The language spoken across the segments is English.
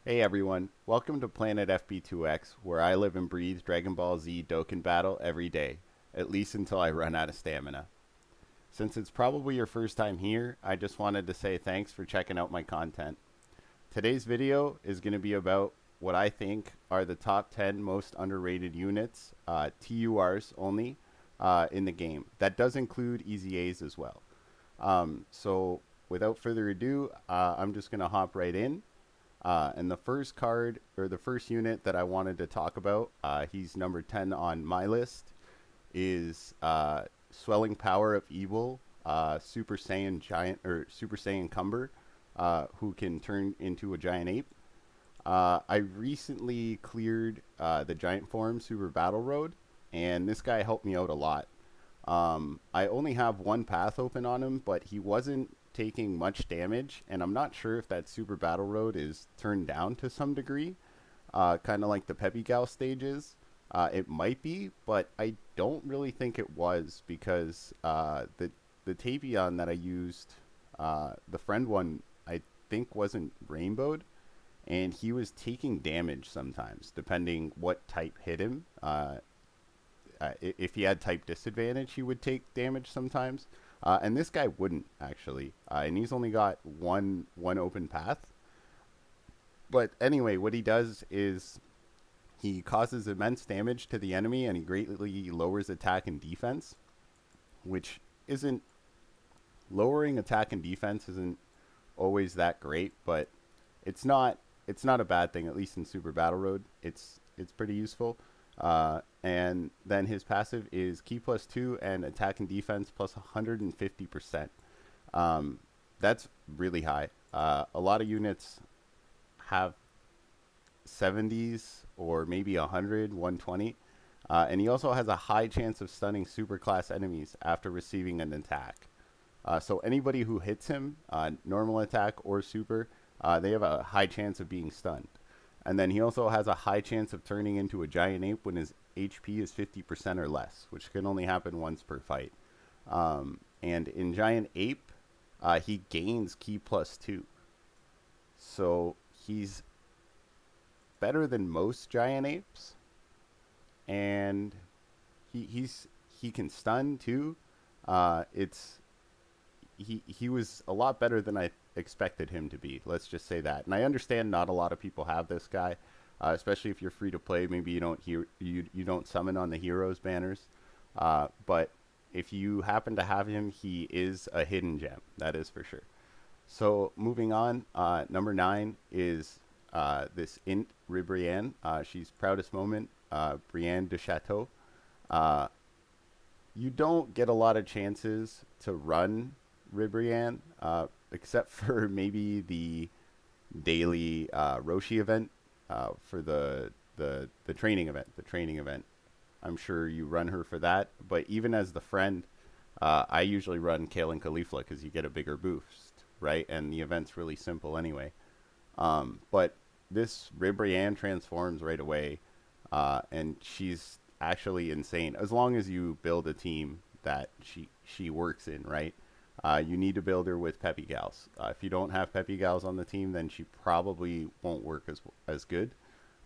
Hey everyone, welcome to Planet FB2X, where I live and breathe Dragon Ball Z Dokkan Battle every day, at least until I run out of stamina. Since it's probably your first time here, I just wanted to say thanks for checking out my content. Today's video is going to be about what I think are the top 10 most underrated units, TURs only, in the game. That does include EZAs as well. So without further ado, I'm just going to hop right in. And the first card, or the first unit that I wanted to talk about, he's number 10 on my list, is Swelling Power of Evil, Super Saiyan Giant, or Super Saiyan Cumber, who can turn into a giant ape. I recently cleared the Giant Form Super Battle Road, and this guy helped me out a lot. I only have one path open on him, but he wasn't taking much damage, and I'm not sure if that Super Battle Road is turned down to some degree, kind of like the Peppy Gal stages. It might be, but I don't really think it was because the Tapion that I used, the friend one, I think wasn't rainbowed, and he was taking damage sometimes, depending what type hit him. If he had type disadvantage, he would take damage sometimes. And this guy wouldn't actually, and he's only got one open path. But anyway, what he does is he causes immense damage to the enemy, and he greatly lowers attack and defense, which isn't lowering attack and defense isn't always that great, but it's not it's not a bad thing. At least in Super Battle Road, it's pretty useful. And then his passive is Key +2 and attack and defense plus 150%. Um, that's really high. A lot of units have 70s or maybe 100, 120. And he also has a high chance of stunning superclass enemies after receiving an attack. So anybody who hits him, normal attack or super, they have a high chance of being stunned. And then he also has a high chance of turning into a giant ape when his HP is 50% or less, which can only happen once per fight. And in giant ape, he gains Key +2. So he's better than most giant apes, and he can stun too. It's he was a lot better than I expected him to be. Let's just say that. And I understand not a lot of people have this guy, especially if you're free to play. Maybe you don't summon on the heroes banners, but if you happen to have him, he is a hidden gem. That is for sure. So moving on, number 9 is this int Breanne. She's proudest moment, Breanne de Chateau. Uh, you don't get a lot of chances to run Ribrianne, except for maybe the daily Roshi event for the training event. The training event. I'm sure you run her for that. But even as the friend, I usually run Kale and Caulifla because you get a bigger boost, right? And the event's really simple anyway. But this Ribrianne transforms right away, and she's actually insane. As long as you build a team that she works in, right? You need to build her with Peppy Gals. If you don't have Peppy Gals on the team, then she probably won't work as good.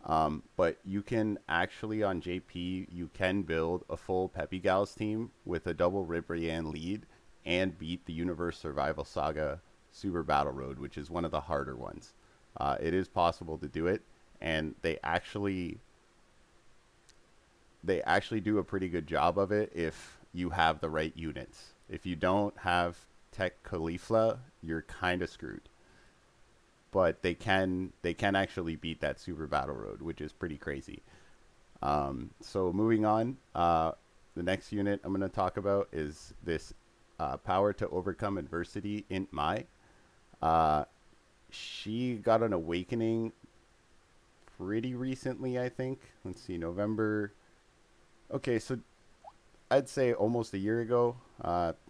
But you can actually on JP you can build a full Peppy Gals team with a double Ribrianne lead and beat the Universe Survival Saga Super Battle Road, which is one of the harder ones. It is possible to do it, and they actually do a pretty good job of it if you have the right units. If you don't have Tech Caulifla, you're kind of screwed. But they can actually beat that Super Battle Road, which is pretty crazy. So moving on, the next unit I'm going to talk about is this Power to Overcome Adversity Int Mai. Uh, she got an awakening pretty recently, I think. Let's see, November. Okay, so I'd say almost a year ago,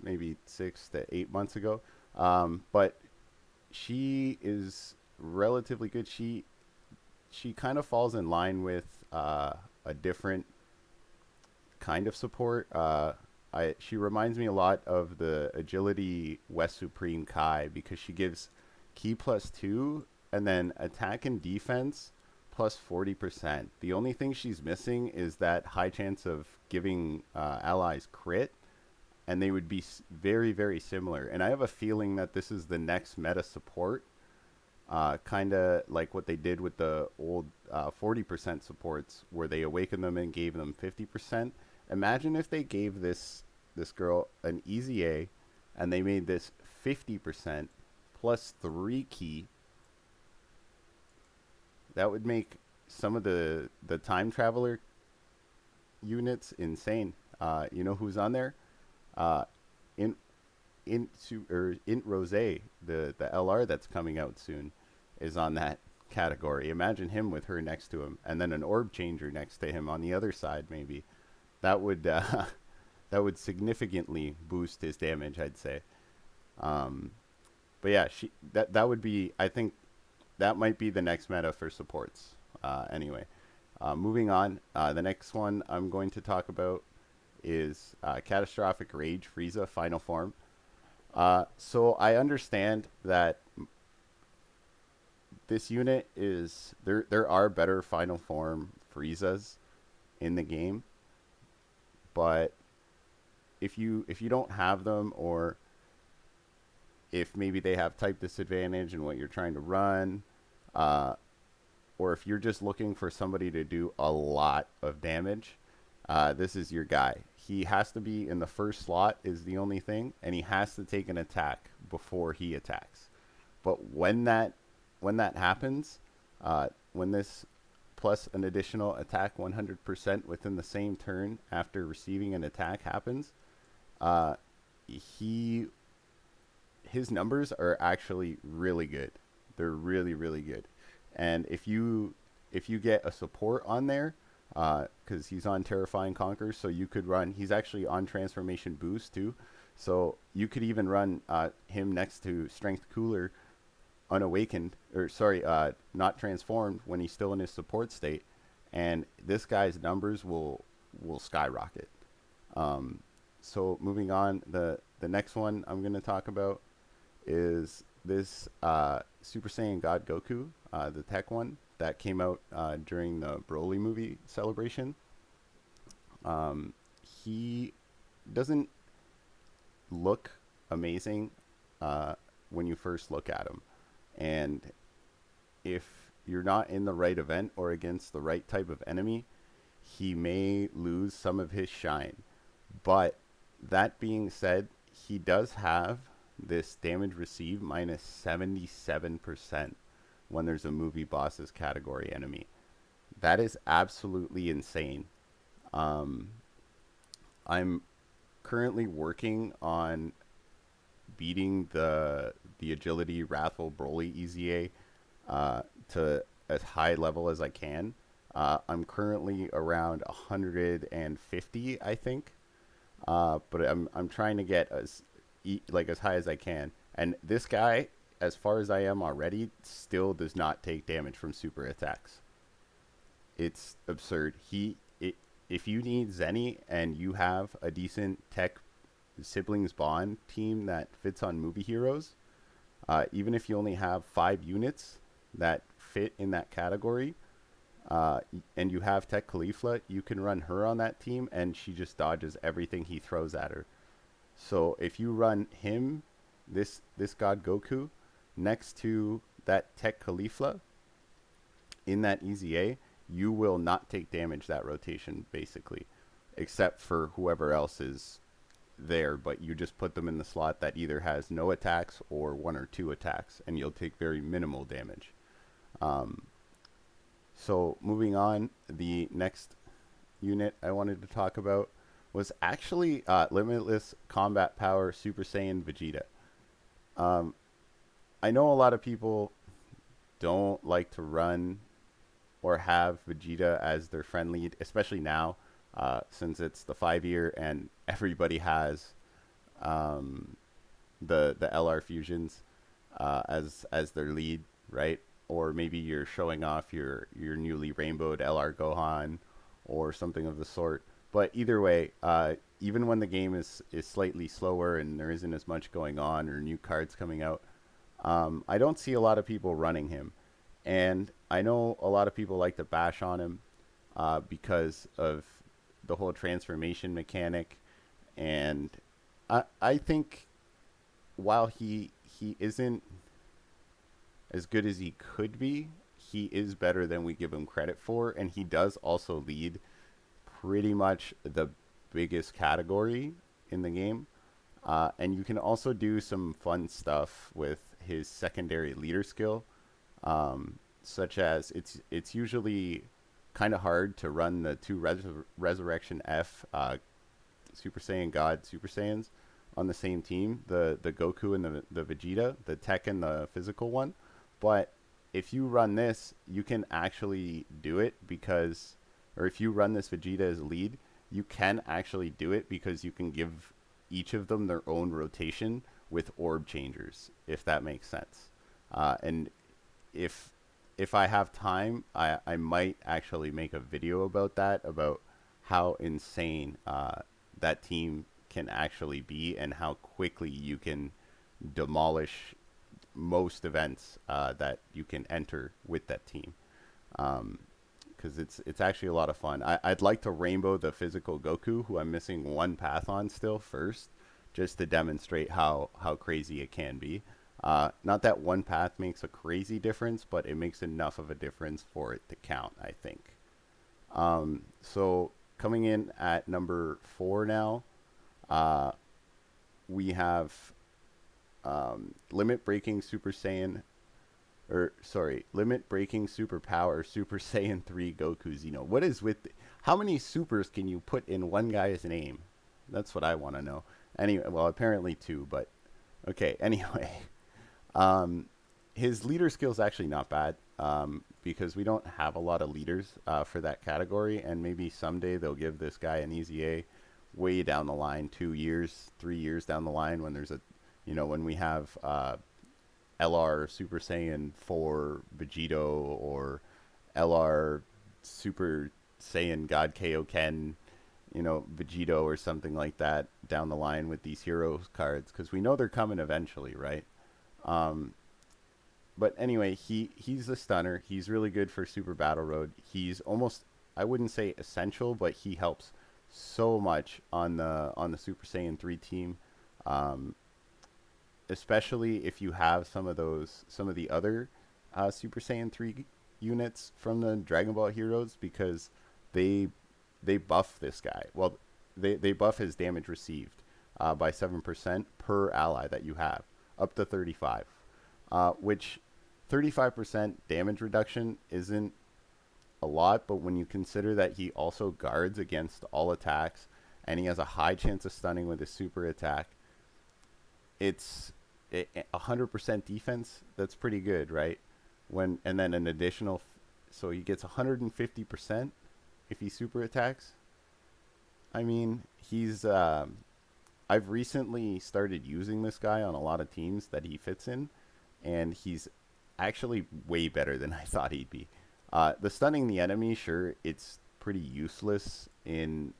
maybe 6 to 8 months ago. But she is relatively good. She kind of falls in line with a different kind of support. She reminds me a lot of the Agility West Supreme Kai because she gives Key +2 and then attack and defense plus 40%. The only thing she's missing is that high chance of giving allies crit, and they would be very, very similar. And I have a feeling that this is the next meta support, kind of like what they did with the old 40% supports, where they awakened them and gave them 50%. Imagine if they gave this girl an EZA, and they made this 50% plus 3 key. That would make some of the time traveler units insane. You know who's on there? In Int Rose, the LR that's coming out soon, is on that category. Imagine him with her next to him, and then an orb changer next to him on the other side. Maybe that would that would significantly boost his damage, I'd say. But yeah, that would be. I think that might be the next meta for supports. Anyway, moving on. The next one I'm going to talk about is Catastrophic Rage Frieza Final Form. So I understand that this unit is there are better Final Form Friezas in the game, but if you don't have them, or if maybe they have type disadvantage in what you're trying to run, or if you're just looking for somebody to do a lot of damage, this is your guy. He has to be in the first slot is the only thing, and he has to take an attack before he attacks. But when that happens, when this plus an additional attack 100% within the same turn after receiving an attack happens, his numbers are actually really good. They're really, really good. And if you get a support on there, because he's on Terrifying Conquer, so you could run. He's actually on Transformation Boost too, so you could even run him next to Strength Cooler, unawakened, or sorry, not transformed when he's still in his support state, and this guy's numbers will skyrocket. So moving on, the next one I'm going to talk about is this Super Saiyan God Goku, the tech one that came out during the Broly movie celebration. He doesn't look amazing when you first look at him. And if you're not in the right event or against the right type of enemy, he may lose some of his shine. But that being said, he does have this damage received minus 77% when there's a movie bosses category enemy. That is absolutely insane. I'm currently working on beating the agility Wrathful Broly EZA to as high level as I can. I'm currently around 150, I think, but I'm trying to get as high as I can. And this guy, as far as I am already, still does not take damage from super attacks. It's absurd. If you need Zenny and you have a decent tech siblings bond team that fits on movie heroes, even if you only have 5 units that fit in that category, and you have Tech Caulifla, you can run her on that team, and she just dodges everything he throws at her. So if you run him, this God Goku, next to that Tech Caulifla in that EZA, you will not take damage that rotation, basically, except for whoever else is there. But you just put them in the slot that either has no attacks or 1 or 2 attacks, and you'll take very minimal damage. So moving on, the next unit I wanted to talk about was actually Limitless Combat Power Super Saiyan Vegeta. I know a lot of people don't like to run or have Vegeta as their friend lead, especially now, since it's the 5-year and everybody has the LR fusions as their lead, right? Or maybe you're showing off your newly rainbowed LR Gohan or something of the sort. But either way, even when the game is slightly slower and there isn't as much going on or new cards coming out, I don't see a lot of people running him. And I know a lot of people like to bash on him because of the whole transformation mechanic. And I think while he isn't as good as he could be, he is better than we give him credit for, and he does also lead pretty much the biggest category in the game. And you can also do some fun stuff with his secondary leader skill, such as it's usually kind of hard to run the two Resurrection F Super Saiyan God Super Saiyans on the same team, the Goku and the Vegeta, the tech and the physical one. But if you run this, you can actually do it because, or if you run this Vegeta as lead, you can actually do it because you can give each of them their own rotation with orb changers, if that makes sense. And if if I have time, I might actually make a video about that, about how insane that team can actually be and how quickly you can demolish most events that you can enter with that team. Because it's actually a lot of fun. I'd like to rainbow the physical Goku, who I'm missing one path on still first, just to demonstrate how crazy it can be. Not that one path makes a crazy difference, but it makes enough of a difference for it to count, I think. So coming in at number 4 now, uh, we have limit breaking Super Saiyan, or sorry, limit breaking superpower Super Saiyan 3 Goku Xeno. What is with how many supers can you put in one guy's name? That's what I want to know. Anyway, well, apparently two, but okay. Anyway, um, his leader skill is actually not bad because we don't have a lot of leaders for that category, and maybe someday they'll give this guy an EZA way down the line, 2 years, 3 years down the line, when there's a, you know, when we have LR Super Saiyan 4 Vegito, or LR Super Saiyan God Kaioken, you know, Vegito or something like that down the line with these hero cards, because we know they're coming eventually, right? Um, but anyway, he's a stunner. He's really good for Super Battle Road. He's almost, I wouldn't say essential, but he helps so much on the Super Saiyan 3 team. Um, Especially if you have some of the other Super Saiyan 3 units from the Dragon Ball Heroes, because they they buff this guy. Well, they buff his damage received by 7% per ally that you have, up to 35, which 35% damage reduction isn't a lot, but when you consider that he also guards against all attacks and he has a high chance of stunning with his super attack, it's 100% defense. That's pretty good, right? When and then an additional, so he gets 150% if he super attacks. I mean, he's. I've recently started using this guy on a lot of teams that he fits in, and he's actually way better than I thought he'd be. The stunning the enemy, sure, it's pretty useless in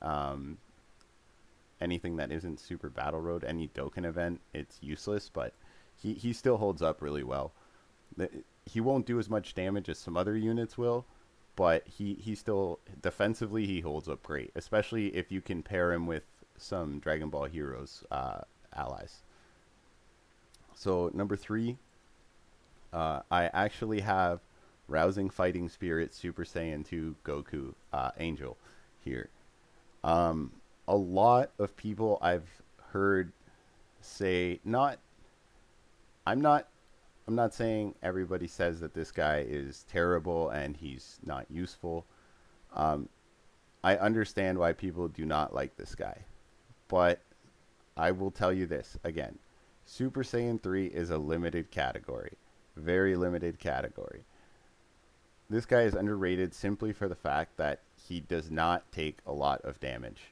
anything that isn't Super Battle Road. Any Dokkan event, it's useless, but he still holds up really well. He won't do as much damage as some other units will, but he still, defensively, he holds up great, especially if you can pair him with some Dragon Ball Heroes allies. So number 3, I actually have Rousing Fighting Spirit Super Saiyan 2 Goku Angel here. A lot of people I've heard say, not, I'm not I'm not saying everybody says that this guy is terrible and he's not useful. Um, I understand why people do not like this guy, but I will tell you this again: Super Saiyan 3 is a limited category, very limited category. This guy is underrated simply for the fact that he does not take a lot of damage.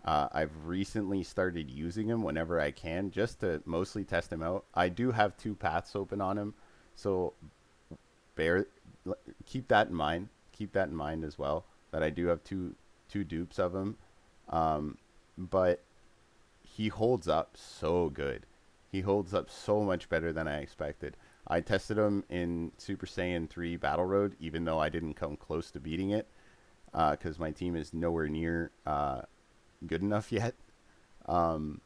I've recently started using him whenever I can, just to mostly test him out. I do have 2 paths open on him, so bear keep that in mind. Keep that in mind as well. That I do have two dupes of him, but he holds up so good. He holds up so much better than I expected. I tested him in Super Saiyan 3 Battle Road, even though I didn't come close to beating it, because my team is nowhere near good enough yet. Um,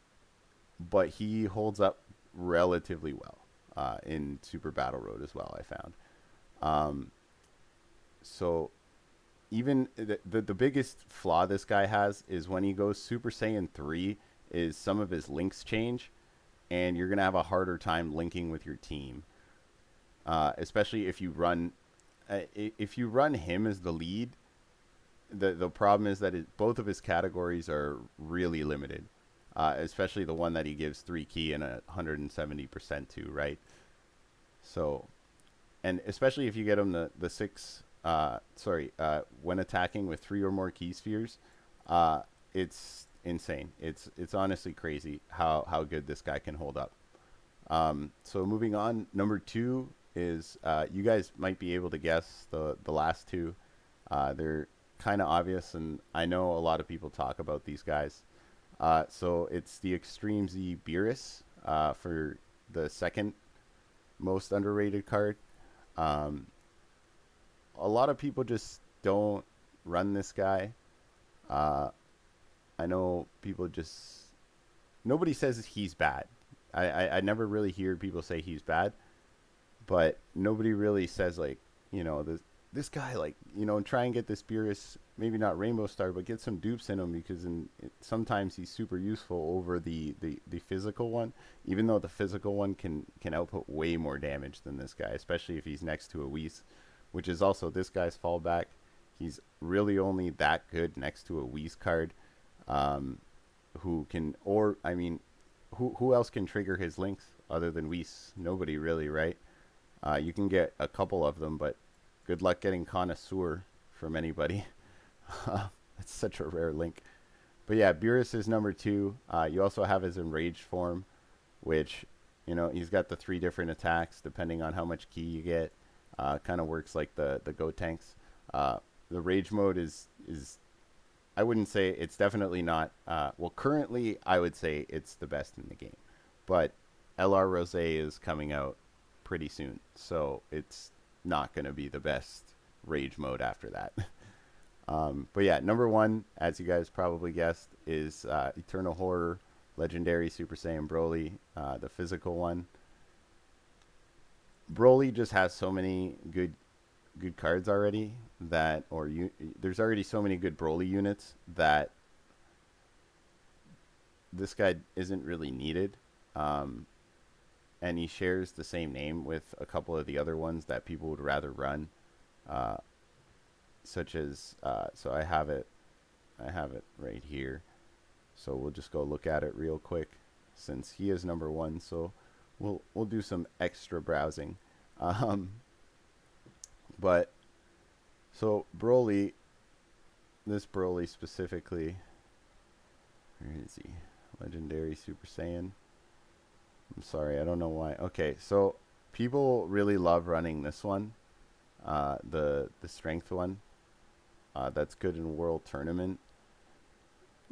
but he holds up relatively well in Super Battle Road as well, I found. Um, so even the biggest flaw this guy has is when he goes Super Saiyan 3 is some of his links change, and you're going to have a harder time linking with your team. Especially if you run him as the lead, the problem is that both of his categories are really limited, especially the one that he gives 3 key and 170% to, right? So, and especially if you get him the six, when attacking with 3 or more key spheres, it's insane. It's honestly crazy how good this guy can hold up. So moving on, number 2 is you guys might be able to guess the last two. They're kind of obvious, and I know a lot of people talk about these guys. So it's the Extreme Z Beerus for the second most underrated card. Um, a lot of people just don't run this guy. Uh, I know people just nobody says he's bad. I never really hear people say he's bad, but nobody really says like, this guy, like, try and get this Beerus, maybe not Rainbow Star, but get some dupes in him, because sometimes he's super useful over the physical one, even though the physical one can output way more damage than this guy, especially if he's next to a Whis, which is also this guy's fallback. He's really only that good next to a Whis card, who can, or, I mean, who else can trigger his links other than Whis? Nobody really, right? You can get a couple of them, but good luck getting Connoisseur from anybody. That's such a rare link. But yeah, Beerus is number 2. You also have his Enraged form, which, he's got the 3 different attacks depending on how much key you get. Kind of works like the Go Tanks. The Rage mode is I wouldn't say, it's definitely not, currently I would say it's the best in the game. But LR Rosé is coming out pretty soon, so it's not going to be the best Rage mode after that. But yeah, number 1, as you guys probably guessed, is Eternal Horror Legendary Super Saiyan Broly, the physical one. Broly just has so many good cards already that, there's already so many good Broly units that this guy isn't really needed. And he shares the same name with a couple of the other ones that people would rather run, such as, so I have it right here. So we'll just go look at it real quick, since he is number 1. So we'll do some extra browsing. But so Broly, this Broly specifically, where is he? Legendary Super Saiyan. I'm sorry, I don't know why. Okay, so people really love running this one, the strength one. That's good in World Tournament,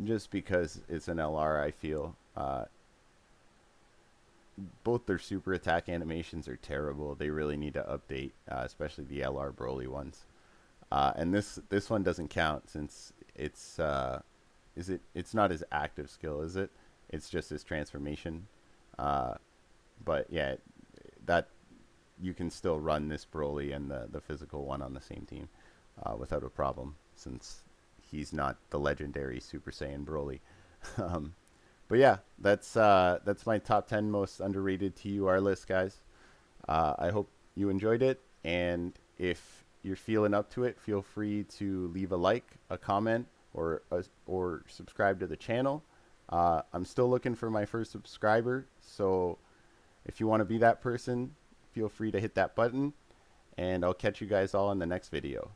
just because it's an LR. I feel both their super attack animations are terrible. They really need to update, especially the LR Broly ones. And this one doesn't count, since it's it's not his active skill, is it? It's just his transformation. But yeah, that you can still run this Broly and the physical one on the same team without a problem, since he's not the legendary Super Saiyan Broly. But yeah, that's my top 10 most underrated TUR list, guys. I hope you enjoyed it, and if you're feeling up to it, feel free to leave a like, a comment, or subscribe to the channel. I'm still looking for my first subscriber, so if you want to be that person, feel free to hit that button, and I'll catch you guys all in the next video.